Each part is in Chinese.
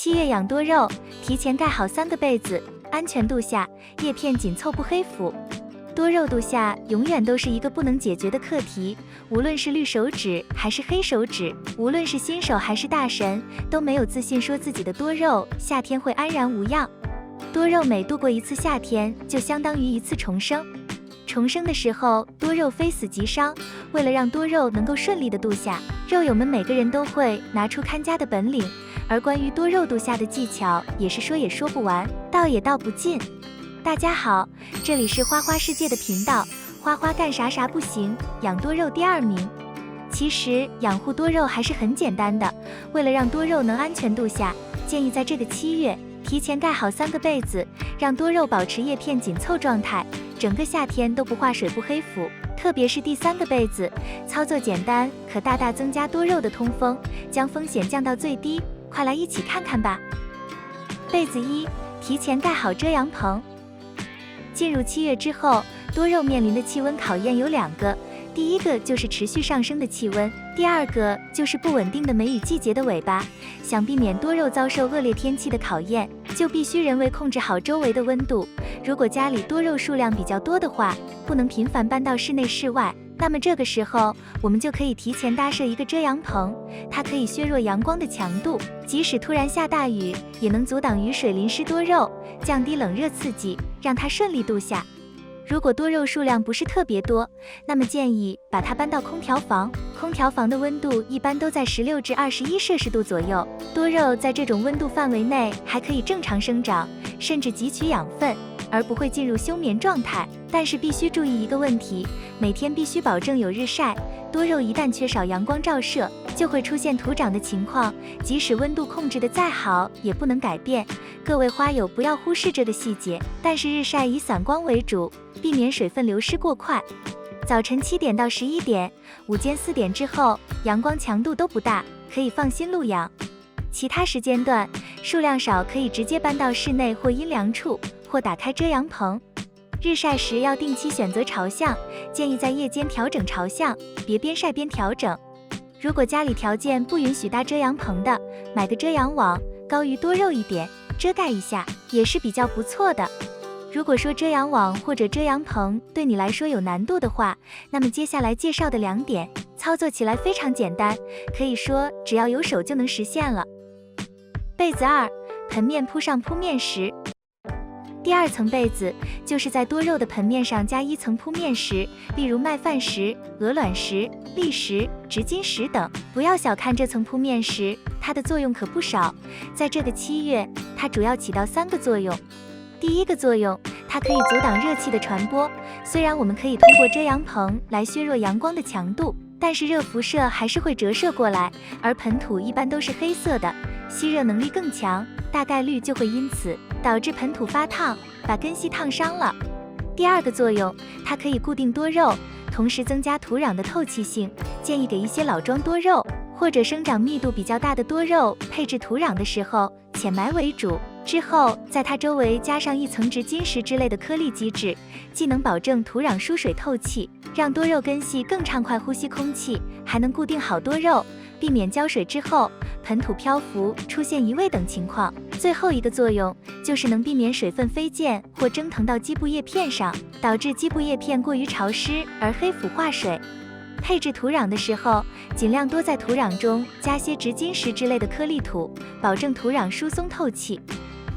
7月养多肉，提前盖好3个被子，安全度下，叶片紧凑不黑腐。多肉度夏永远都是一个不能解决的课题，无论是绿手指还是黑手指，无论是新手还是大神，都没有自信说自己的多肉夏天会安然无恙。多肉每度过一次夏天，就相当于一次重生。重生的时候，多肉非死即伤。为了让多肉能够顺利的度夏，肉友们每个人都会拿出看家的本领。而关于多肉度夏的技巧，也是说也说不完，道也道不尽。大家好，这里是花花世界的频道，花花干啥啥不行，养多肉第2名。其实养护多肉还是很简单的，为了让多肉能安全度夏，建议在这个7月提前盖好3个被子，让多肉保持叶片紧凑状态，整个夏天都不化水不黑腐。特别是第3个被子，操作简单，可大大增加多肉的通风，将风险降到最低。快来一起看看吧。被子1，提前盖好遮阳棚。进入7月之后，多肉面临的气温考验有2个，第一个就是持续上升的气温，第2个就是不稳定的梅雨季节的尾巴。想避免多肉遭受恶劣天气的考验，就必须人为控制好周围的温度。如果家里多肉数量比较多的话，不能频繁搬到室内室外，那么这个时候我们就可以提前搭设一个遮阳棚，它可以削弱阳光的强度，即使突然下大雨，也能阻挡雨水淋湿多肉，降低冷热刺激，让它顺利度夏。如果多肉数量不是特别多，那么建议把它搬到空调房。空调房的温度一般都在16至21摄氏度左右，多肉在这种温度范围内还可以正常生长，甚至汲取养分，而不会进入休眠状态。但是必须注意一个问题，每天必须保证有日晒，多肉一旦缺少阳光照射，就会出现土长的情况，即使温度控制的再好，也不能改变。各位花友不要忽视这个细节，但是日晒以散光为主，避免水分流失过快。早晨7点到11点，午间4点之后，阳光强度都不大，可以放心露养。其他时间段，数量少可以直接搬到室内或阴凉处，或打开遮阳棚。日晒时要定期选择朝向，建议在夜间调整朝向，别边晒边调整。如果家里条件不允许搭遮阳棚的，买个遮阳网，高于多肉一点，遮盖一下也是比较不错的。如果说遮阳网或者遮阳棚对你来说有难度的话，那么接下来介绍的2点操作起来非常简单，可以说只要有手就能实现了。被子2，盆面铺上铺面石。第2层被子就是在多肉的盆面上加1层铺面石，例如麦饭石、鹅卵石、砾石、直金石等。不要小看这层铺面石，它的作用可不少。在这个7月，它主要起到3个作用。第一个作用，它可以阻挡热气的传播。虽然我们可以通过遮阳棚来削弱阳光的强度，但是热辐射还是会折射过来，而盆土一般都是黑色的，吸热能力更强，大概率就会因此导致盆土发烫，把根系烫伤了。第2个作用，它可以固定多肉，同时增加土壤的透气性。建议给一些老桩多肉或者生长密度比较大的多肉配置土壤的时候，浅埋为主，之后在它周围加上1层直金石之类的颗粒基质，既能保证土壤疏水透气，让多肉根系更畅快呼吸空气，还能固定好多肉，避免浇水之后盆土漂浮出现移位等情况。最后一个作用就是能避免水分飞溅或蒸腾到基部叶片上，导致基部叶片过于潮湿而黑腐化水。配置土壤的时候，尽量多在土壤中加些直金石之类的颗粒土，保证土壤疏松透气。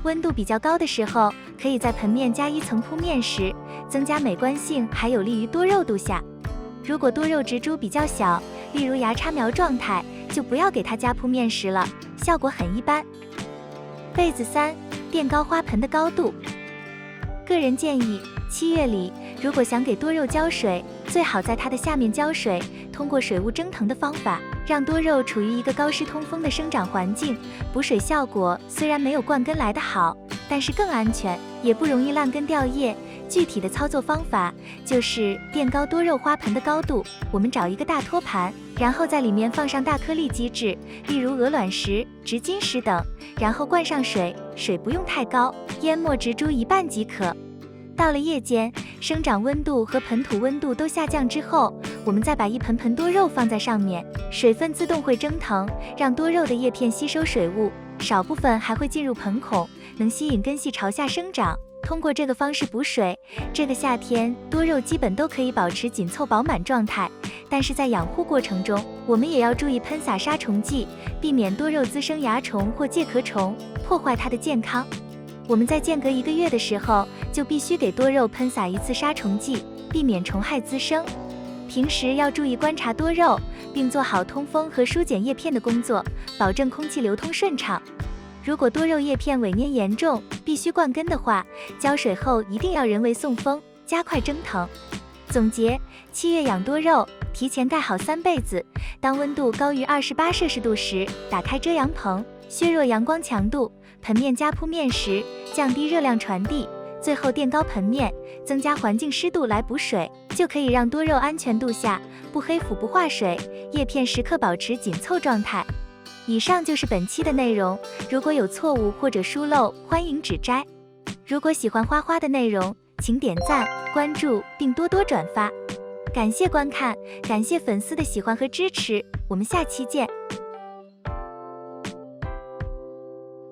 温度比较高的时候，可以在盆面加1层铺面石，增加美观性，还有利于多肉度夏。如果多肉植株比较小，例如芽插苗状态，就不要给它加铺面石了，效果很一般。被子3，垫高花盆的高度。个人建议，7月里如果想给多肉浇水，最好在它的下面浇水，通过水雾蒸腾的方法，让多肉处于一个高湿通风的生长环境。补水效果虽然没有灌根来得好，但是更安全，也不容易烂根掉叶。具体的操作方法就是垫高多肉花盆的高度，我们找一个大托盘，然后在里面放上大颗粒基质，例如鹅卵石、直金石等，然后灌上水，水不用太高，淹没植株一半即可。到了夜间，生长温度和盆土温度都下降之后，我们再把一盆盆多肉放在上面，水分自动会蒸腾，让多肉的叶片吸收水雾，少部分还会进入盆孔，能吸引根系朝下生长。通过这个方式补水，这个夏天多肉基本都可以保持紧凑饱满状态。但是在养护过程中，我们也要注意喷洒杀虫剂，避免多肉滋生蚜虫或介壳虫，破坏它的健康。我们在间隔1个月的时候，就必须给多肉喷洒1次杀虫剂，避免虫害滋生。平时要注意观察多肉，并做好通风和疏剪叶片的工作，保证空气流通顺畅。如果多肉叶片萎蔫严重，必须灌根的话，浇水后一定要人为送风，加快蒸腾。总结：7月养多肉，提前盖好3被子。当温度高于28摄氏度时，打开遮阳棚，削弱阳光强度，盆面加铺面时，降低热量传递。最后垫高盆面，增加环境湿度来补水，就可以让多肉安全度下，不黑腐不化水，叶片时刻保持紧凑状态。以上就是本期的内容，如果有错误或者疏漏，欢迎指摘。如果喜欢花花的内容，请点赞、关注并多多转发。感谢观看，感谢粉丝的喜欢和支持，我们下期见。